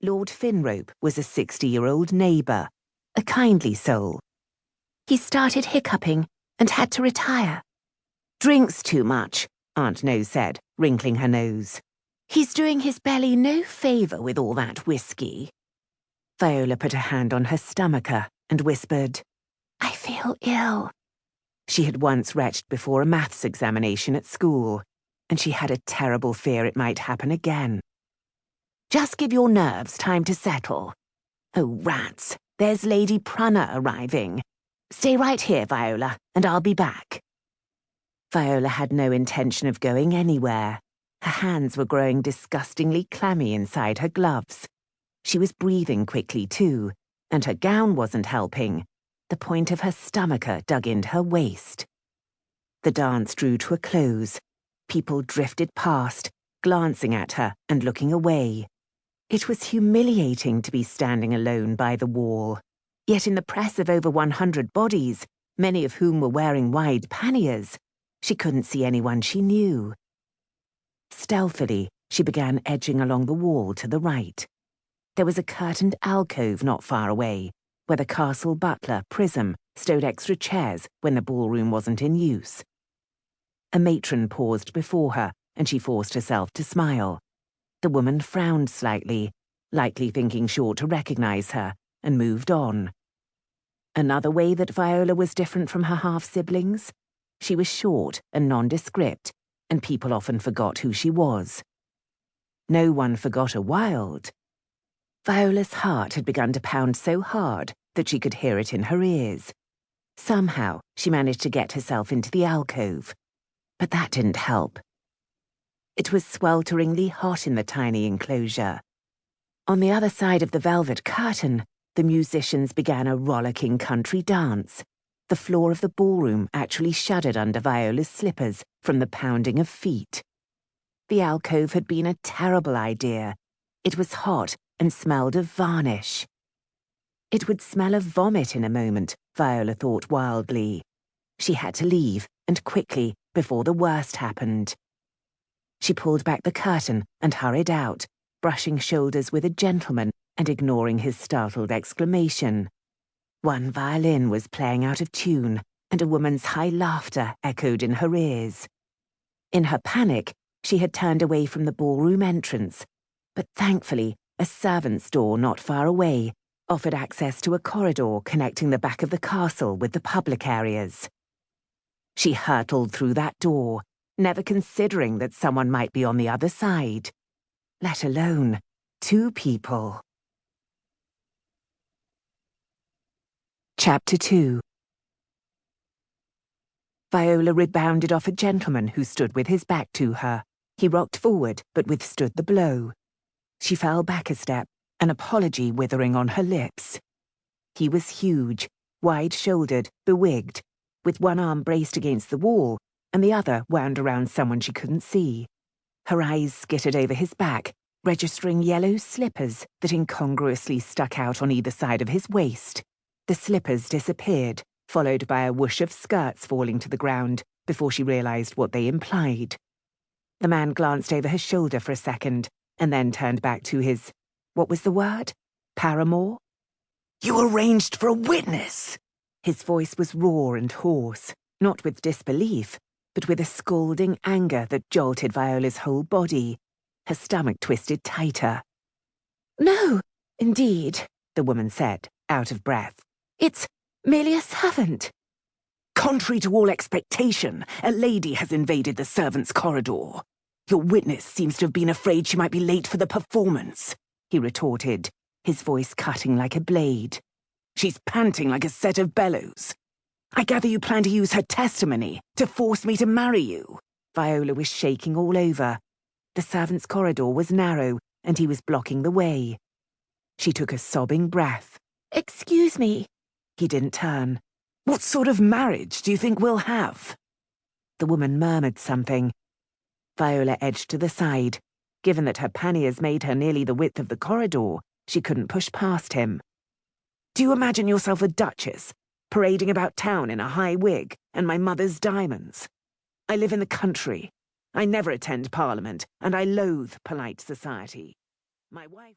Lord Finrope was a 60-year-old neighbour, a kindly soul. He started hiccuping and had to retire. "Drinks too much," Aunt No said, wrinkling her nose. "He's doing his belly no favour with all that whiskey." Viola put a hand on her stomacher and whispered, "I feel ill." She had once retched before a maths examination at school, and she had a terrible fear it might happen again. "Just give your nerves time to settle. Oh, rats, there's Lady Prunner arriving. Stay right here, Viola, and I'll be back." Viola had no intention of going anywhere. Her hands were growing disgustingly clammy inside her gloves. She was breathing quickly, too, and her gown wasn't helping. The point of her stomacher dug into her waist. The dance drew to a close. People drifted past, glancing at her and looking away. It was humiliating to be standing alone by the wall. Yet in the press of over 100 bodies, many of whom were wearing wide panniers, she couldn't see anyone she knew. Stealthily, she began edging along the wall to the right. There was a curtained alcove not far away, where the castle butler, Prism, stowed extra chairs when the ballroom wasn't in use. A matron paused before her, and she forced herself to smile. The woman frowned slightly, likely thinking sure to recognize her, and moved on. Another way that Viola was different from her half-siblings? She was short and nondescript, and people often forgot who she was. No one forgot a Wilde. Viola's heart had begun to pound so hard that she could hear it in her ears. Somehow, she managed to get herself into the alcove. But that didn't help. It was swelteringly hot in the tiny enclosure. On the other side of the velvet curtain, the musicians began a rollicking country dance. The floor of the ballroom actually shuddered under Viola's slippers from the pounding of feet. The alcove had been a terrible idea. It was hot and smelled of varnish. It would smell of vomit in a moment, Viola thought wildly. She had to leave, and quickly, before the worst happened. She pulled back the curtain and hurried out, brushing shoulders with a gentleman and ignoring his startled exclamation. One violin was playing out of tune, and a woman's high laughter echoed in her ears. In her panic, she had turned away from the ballroom entrance, but thankfully, a servant's door not far away offered access to a corridor connecting the back of the castle with the public areas. She hurtled through that door, never considering that someone might be on the other side, let alone 2 people. Chapter 2. Viola rebounded off a gentleman who stood with his back to her. He rocked forward, but withstood the blow. She fell back a step, an apology withering on her lips. He was huge, wide-shouldered, bewigged, with one arm braced against the wall and the other wound around someone she couldn't see. Her eyes skittered over his back, registering yellow slippers that incongruously stuck out on either side of his waist. The slippers disappeared, followed by a whoosh of skirts falling to the ground before she realized what they implied. The man glanced over his shoulder for a second and then turned back to his, what was the word? Paramour? "You arranged for a witness!" His voice was raw and hoarse, not with disbelief, but with a scalding anger that jolted Viola's whole body. Her stomach twisted tighter. "No, indeed," the woman said, out of breath. "It's merely a servant." "Contrary to all expectation, a lady has invaded the servants' corridor. Your witness seems to have been afraid she might be late for the performance," he retorted, his voice cutting like a blade. "She's panting like a set of bellows. I gather you plan to use her testimony to force me to marry you." Viola was shaking all over. The servants' corridor was narrow, and he was blocking the way. She took a sobbing breath. "Excuse me." He didn't turn. "What sort of marriage do you think we'll have?" The woman murmured something. Viola edged to the side. Given that her panniers made her nearly the width of the corridor, she couldn't push past him. "Do you imagine yourself a duchess, parading about town in a high wig and my mother's diamonds? I live in the country. I never attend Parliament, and I loathe polite society. My wife..."